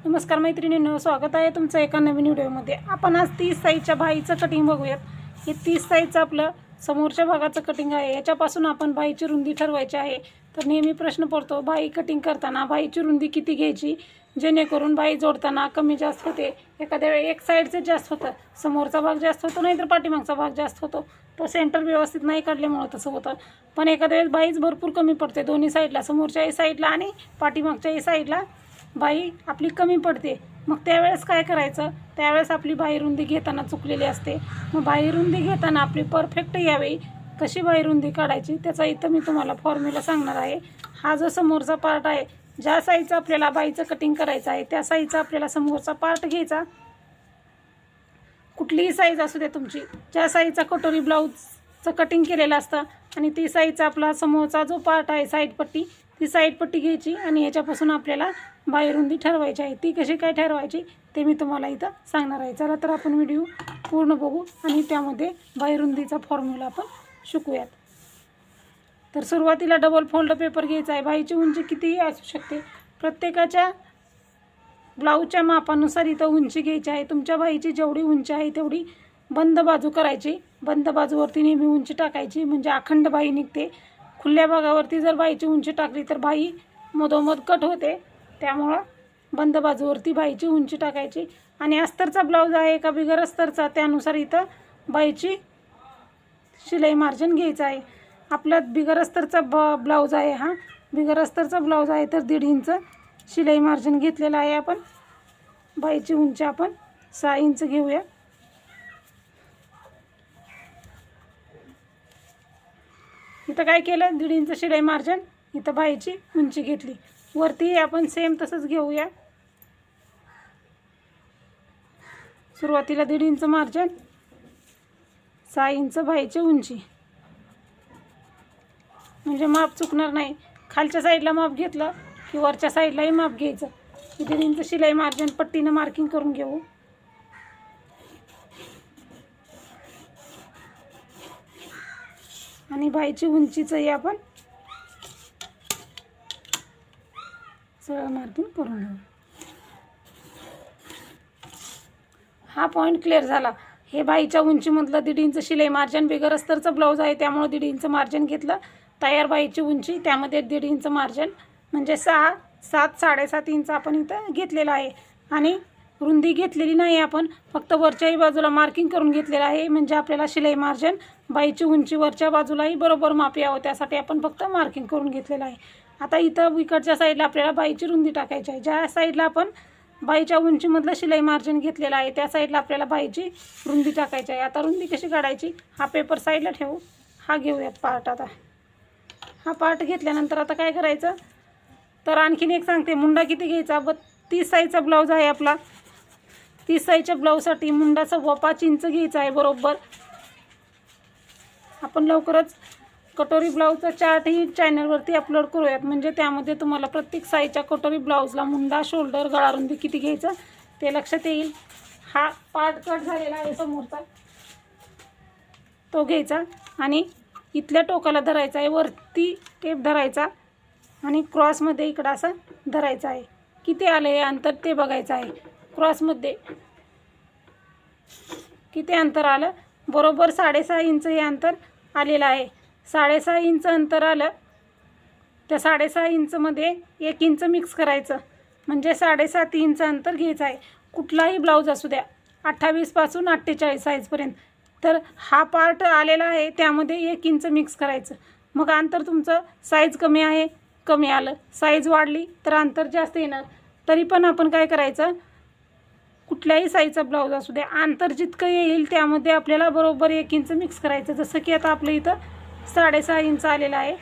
नमस्कार मैत्रिणींनो, स्वागत आहे तुमचं एका नवीन व्हिडिओमध्ये। आपण आज 30 साईजच्या बाहीचं कटिंग बघूयात। हे 30 साईजचं आपलं समोरच्या भागाचं कटिंग आहे। याच्यापासून आपण बाहीची रुंदी ठरवायची आहे। तर नेहमी प्रश्न पडतो, बाही कटिंग करताना बाहीची रुंदी किती घ्यायची जेणेकरून बाही जोडताना कमी जास्त होते। एखाद्या वेळी एक साईडचं जास्त होतं, समोरचा भाग जास्त होतो, नाहीतर पाठीमागचा भाग जास्त होतो। तो सेंटर व्यवस्थित नाही काढल्यामुळे तसं होतं। पण एखाद्या वेळेस बाहीच भरपूर कमी पडते, दोन्ही साईडला, समोरच्याही साईडला आणि पाठीमागच्याही साईडला बाही आपली कमी पडते। मग त्यावेळेस काय करायचं, त्यावेळेस आपली बाही रुंदी घेताना चुकलेली असते। मग बाही रुंदी घेताना आपली परफेक्ट यावेळी कशी बाही रुंदी काढायची त्याचा इथं मी तुम्हाला फॉर्म्युला सांगणार आहे। हा जो समोरचा पार्ट आहे, ज्या साईजचा आपल्याला बाहीचं कटिंग करायचं आहे त्या साईजचा आपल्याला समोरचा पार्ट घ्यायचा। कुठलीही साईज असू दे तुमची, ज्या साईजचा कटोरी ब्लाऊजचं कटिंग केलेलं असतं आणि ती साईजचा आपला समोरचा जो पार्ट आहे साईड पट्टी, ती साईड पट्टी घ्यायची आणि याच्यापासून आपल्याला बाही रुंदी ठरवायची आहे। ती कशी काय ठरवायची ते मी तुम्हाला इथं सांगणार आहे। चला तर आपण व्हिडिओ पूर्ण बघू आणि त्यामध्ये बाही रुंदीचा फॉर्म्युला आपण शिकूयात। तर सुरुवातीला डबल फोल्ड पेपर घ्यायचा आहे। बाहीची उंची कितीही असू शकते, प्रत्येकाच्या ब्लाऊजच्या मापानुसार इथं उंची घ्यायची आहे। तुमच्या बाहीची जेवढी उंची आहे तेवढी बंद बाजू करायची। बंद बाजूवरती नेहमी उंची टाकायची, म्हणजे अखंड बाही निघते। खुल्या भागावरती जर बाहीची उंची टाकली तर बाही मधोमध कट होते, त्यामुळं बंद बाजूवरती बाहीची उंची टाकायची। आणि अस्तरचा ब्लाऊज आहे का बिगर अस्तरचा त्यानुसार इथं बाहीची शिलाई मार्जिन घ्यायचं आहे। आपला बिगर अस्तरचा ब्लाऊज आहे, हा बिगर अस्तरचा ब्लाऊज आहे तर 1.5 इंच शिलाई मार्जिन घेतलेला आहे आपण। बाहीची उंची आपण 6 इंच घेऊया। इथं काय केलं, 1.5 इंच शिलाई मार्जिन, इथं बाहीची उंची घेतली। वरती आपण सेम तसंच घेऊया। सुरुवातीला 1.5 इंच मार्जिन, 6 इंच बाहीची उंची, म्हणजे माप चुकणार नाही। खालच्या साईडला माप घेतलं की वरच्या साईडलाही माप घ्यायचं। 1.5 इंच शिलाई मार्जिन पट्टीनं मार्किंग करून घेऊ। आणि बाहीची उंचीचंही आपण सरळ मार्किंग करून घेऊ। हा पॉईंट क्लिअर झाला। हे बाहीच्या उंचीमधलं 1.5 इंच शिलाई मार्जिन, बिगर अस्तरचा ब्लाऊज आहे त्यामुळे 1.5 इंच मार्जिन घेतलं। तयार बाहीची उंची त्यामध्ये 1.5 इंच मार्जिन, म्हणजे 6, 7, 7.5 इंच आपण इथं घेतलेलं आहे। आणि रुंदी घेतलेली नाही आपण, फक्त वरच्याही बाजूला मार्किंग करून घेतलेलं आहे, म्हणजे आपल्याला शिलाई मार्जिन बाहीची उंची वरच्या बाजूलाही बरोबर माप यावं त्यासाठी आपण फक्त मार्किंग करून घेतलेलं आहे। आता इथं इकडच्या साईडला आपल्याला बाहीची रुंदी टाकायची आहे। ज्या साईडला आपण बाहीच्या उंचीमधलं शिलाई मार्जिन घेतलेलं आहे त्या साईडला आपल्याला बाहीची रुंदी टाकायची आहे। आता रुंदी कशी काढायची, हा पेपर साईडला ठेवू, हा घेऊयात पार्ट। आता हा पार्ट घेतल्यानंतर आता काय करायचं, तर आणखीन एक सांगते, मुंडा किती घ्यायचा। 30 साईजचा ब्लाऊज आहे आपला। 30 साईजच्या ब्लाऊजसाठी मुंडा 5.25 इंच घ्यायचा आहे बरोबर। आपण लवकरच कटोरी ब्लाऊजचा चार्ट ही चॅनलवरती अपलोड करूयात, म्हणजे त्यामध्ये तुम्हाला प्रत्येक साईजच्या कटोरी ब्लाऊजला मुंडा, शोल्डर, गळारुंदी किती घ्यायचं ते लक्षात येईल। हा पार्ट कट झालेला आहे समोरचा, तो घ्यायचा आणि इथल्या टोकाला धरायचा आहे, वरती टेप धरायचा आणि क्रॉसमध्ये इकडं असं धरायचा आहे। किती आलं हे अंतर ते बघायचं आहे। क्रॉसमध्ये किती अंतर आलं, बरोबर 6.5 इंच हे अंतर आलेलं आहे। 6.5 इंच अंतर आलं, त्या 6.5 इंचमध्ये 1 इंच मिक्स करायचं, म्हणजे 7.5 इंच अंतर घ्यायचं आहे। कुठलाही ब्लाऊज असू द्या, 28 पासून 48 साईजपर्यंत, तर हा पार्ट आलेला आहे त्यामध्ये 1 इंच मिक्स करायचं। मग अंतर तुमचं साईज कमी आहे, कमी आलं, साईज वाढली तर अंतर जास्त येणार। तरी पण आपण काय करायचं, कुठल्याही साईजचा ब्लाऊज असू द्या, अंतर जितकं येईल त्यामध्ये आपल्याला बरोबर 1 इंच मिक्स करायचं। जसं की आता आपलं इथं 6.5 इंच आलेलं आहे,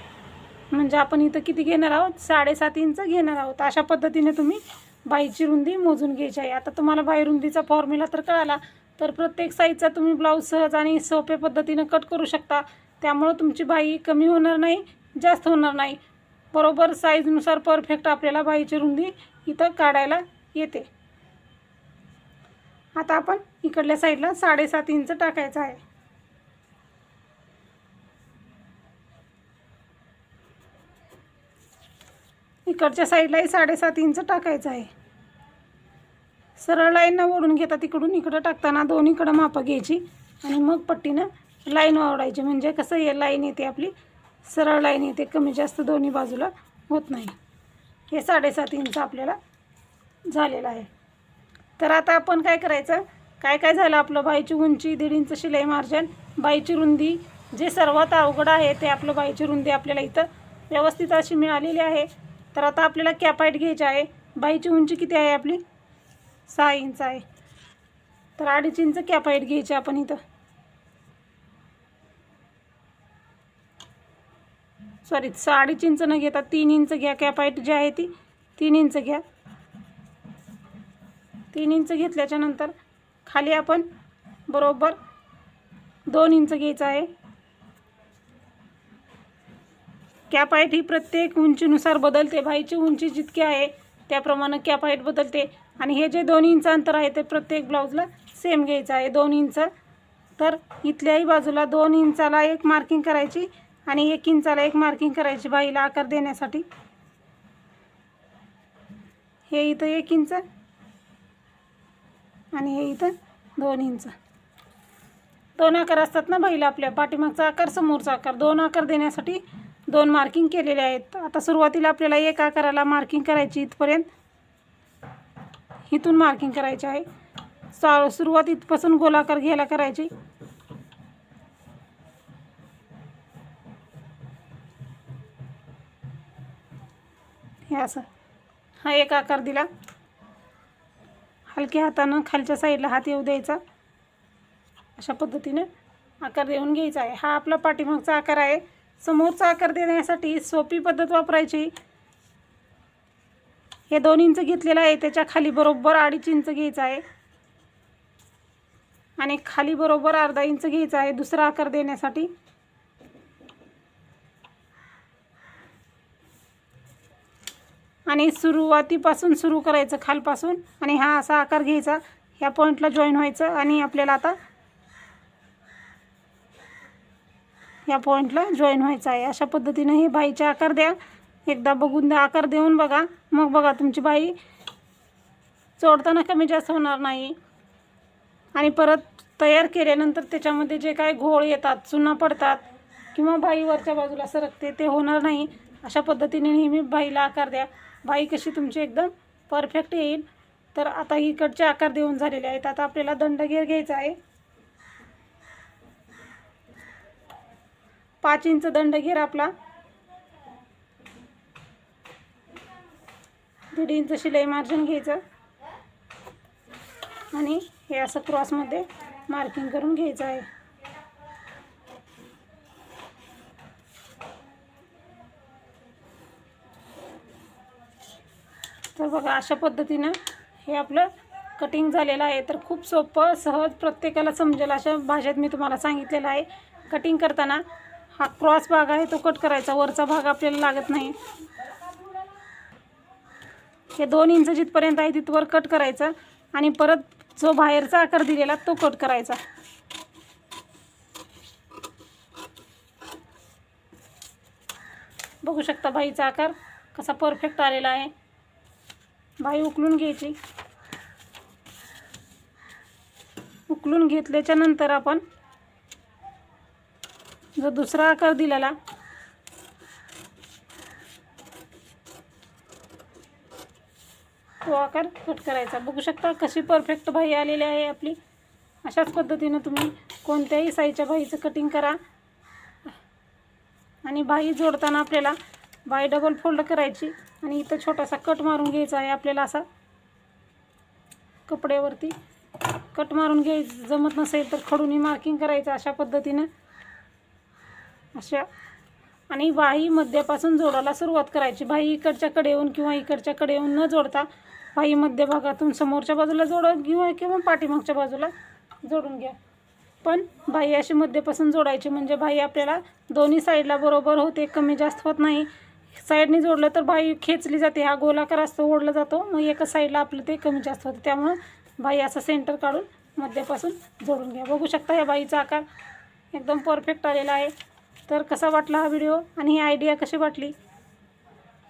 म्हणजे आपण इथं किती घेणार आहोत, 7.5 इंच घेणार आहोत। अशा पद्धतीने तुम्ही बाहीची रुंदी मोजून घ्यायची आहे। आता तुम्हाला बाही रुंदीचा फॉर्म्युला तर कळाला, तर प्रत्येक साईजचा तुम्ही ब्लाऊज सहज आणि सोप्या पद्धतीनं कट करू शकता। त्यामुळं तुमची बाही कमी होणार नाही, जास्त होणार नाही, बरोबर साईजनुसार परफेक्ट आपल्याला बाहीची रुंदी इथं काढायला येते। आता आपण इकडल्या साईडला 7.5 इंच टाकायचं आहे। इकडच्या साईडलाही 7.5 इंच टाकायचं आहे। सरळ लाईननं ओढून घेता तिकडून इकडं टाकताना दोन्हीकडं मापं घ्यायची आणि मग पट्टीनं लाईन ओढायची, म्हणजे कसं हे लाईन येते आपली सरळ लाईन येते, कमी जास्त दोन्ही बाजूला होत नाही. हे 7.5 इंच आपल्याला झालेलं आहे. तर आता आपण काय करायचं, काय काय झालं आपलं बाईची उंची 1.5 इंच शिलाई मार्जिन, बाईची रुंदी, जे सर्वात अवघड आहे ते आपलं बाईची रुंदी आपल्याला इथं व्यवस्थित अशी मिळालेली आहे. तर आता आपल्याला कॅपाईट घ्यायची आहे. बाईची उंची किती आहे आपली 6 इंच आहे, तर 2.5 इंच कॅपाईट घ्यायची आपण इथं. सॉरी 2.5 इंच न घेता 3 इंच घ्या. कॅपाईट जी आहे ती 3 इंच घ्या. 3 इंच घेतल्याच्या नंतर खाली आपण बरोबर 2 इंच घ्यायचं आहे. कॅपाईट ही प्रत्येक उंचीनुसार बदलते. बाईची उंची जितकी आहे त्याप्रमाणे कॅपाईट बदलते. आणि हे जे 2 इंच अंतर आहे ते प्रत्येक ब्लाऊजला सेम घ्यायचं आहे 2 इंच. तर इथल्याही बाजूला 2 इंचाला एक मार्किंग करायची आणि 1 इंचाला एक मार्किंग करायची बाईला आकार देण्यासाठी. हे इथं 1 इंच आणि हे इथं 2 इंच. 2 आकार असतात ना बाईला आपल्या, पाठीमागचा आकार समोरचा आकार, 2 आकार देण्यासाठी 2 मार्किंग केलेले आहेत. आता सुरुवातीला आपल्याला 1 आकाराला मार्किंग करायची इथपर्यंत, इथून मार्किंग करायची आहे. सुरुवात इथपासून गोलाकार घ्यायला करायची. हे असं हा 1 आकार दिला. हलक्या हातानं खालच्या साईडला हात येऊ द्यायचा, अशा पद्धतीने आकार देऊन घ्यायचा आहे. हा आपला पाठीमागचा आकार आहे. समोरचा आकार देण्यासाठी सोपी पद्धत वापरायची. हे 2 इंच घेतलेलं आहे, त्याच्या खाली बरोबर 2.5 इंच घ्यायचं आहे आणि खाली बरोबर अर्धा इंच घ्यायचा आहे दुसरा आकार देण्यासाठी. आणि सुरुवातीपासून सुरू करायचं खालपासून आणि हा असा आकार घ्यायचा, ह्या पॉईंटला जॉईन व्हायचं आणि आपल्याला आता या पॉईंटला जॉईन व्हायचं आहे. अशा पद्धतीने हे बाईचे आकार द्या. एकदा बघून द्या, आकार देऊन बघा, मग बघा तुमची बाई जोडताना कमी जास्त होणार नाही. आणि परत तयार केल्यानंतर त्याच्यामध्ये जे काय घोळ येतात, चुना पडतात किंवा बाई वरच्या बाजूला सरकते ते होणार नाही. अशा पद्धतीने नेहमी बाईला आकार द्या. बाई कशी तुमची एकदम परफेक्ट येईल. तर आता इकडचे आकार देऊन झालेले आहेत. आता आपल्याला दंडगेर घ्यायचा आहे. 5 इंच दंडगेर आपला, 1.5 इंच शिलाई मार्जिन घ्यायचं आणि हे असं क्रॉसमध्ये मार्किंग करून घ्यायचं आहे. तर बघा अशा पद्धतीनं हे आपलं कटिंग झालेलं आहे. तर खूप सोपं सहज प्रत्येकाला समजेल अशा भाषेत मी तुम्हाला सांगितलेलं आहे. कटिंग करताना हा क्रॉस भाग आहे तो कट करायचा, वरचा भाग आपल्याला लागत नाही. हे 2 इंच जिथपर्यंत आहे तिथवर कट करायचा आणि परत जो बाहेरचा आकार दिलेला तो कट करायचा. बघू शकता बाईचा आकार कसा परफेक्ट आलेला आहे. बाई उकलून घ्यायची. उकलून घेतल्याच्या नंतर आपण जो दुसरा आकार दिलेला तो आकार कट करायचा. बघू शकता कशी परफेक्ट बाई आलेली आहे आपली. अशाच पद्धतीने तुम्ही कोणत्याही साईजच्या बाईचं कटिंग करा. आणि बाई जोडताना आपल्याला बाई डबल फोल्ड करायची आणि इथं छोटासा कट मारून घ्यायचा आहे आपल्याला. असा कपड्यावरती कट मारून घ्यायचं. जमत नसेल तर खडूनी मार्किंग करायचं अशा पद्धतीनं अशा. आणि बाई मध्यापासून जोडायला सुरुवात करायची. बाई इकडच्या कडेहून किंवा इकडच्या कडेहून न जोडता बाई मध्यभागातून समोरच्या बाजूला जोडा किंवा पाठीमागच्या बाजूला जोडून घ्या. पण बाई अशी मध्यपासून जोडायची म्हणजे बाई आपल्याला दोन्ही साईडला बरोबर होते, कमी जास्त होत नाही. साईडने जोडलं तर बाई खेचली जाते. हा गोलाकार असतो, ओढला जातो, मग एका साईडला आपलं ते कमी जास्त होतं. त्यामुळं बाई असं सेंटर काढून मध्यपासून जोडून घ्या. बघू शकता या बाईचा आकार एकदम परफेक्ट आलेला आहे. तर कसा वाटला हा व्हिडिओ आणि ही आयडिया कशी वाटली?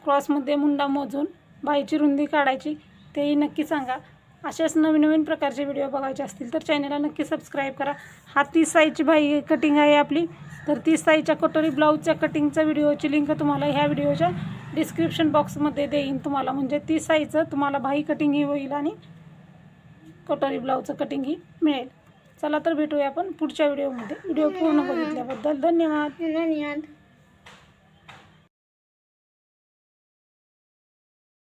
क्रॉसमध्ये मुंडा मोजून बाईची रुंदी काढायची तेही नक्की सांगा. असेच नवीन नवीन प्रकारचे व्हिडिओ बघायचे असतील तर चॅनलला नक्की सबस्क्राईब करा. हा 30 साईजची बाई कटिंग आहे आपली. तर 30 साईजच्या कटोरी ब्लाऊजच्या कटिंगचा व्हिडिओची लिंक तुम्हाला ह्या व्हिडिओच्या डिस्क्रिप्शन बॉक्समध्ये देईन तुम्हाला. म्हणजे 30 साईजचं तुम्हाला बाई कटिंगही होईल आणि कटोरी ब्लाऊजचं कटिंगही मिळेल. चला तर भेटूया आपण पुढच्या व्हिडिओमध्ये. व्हिडिओ पूर्ण बघितल्याबद्दल धन्यवाद.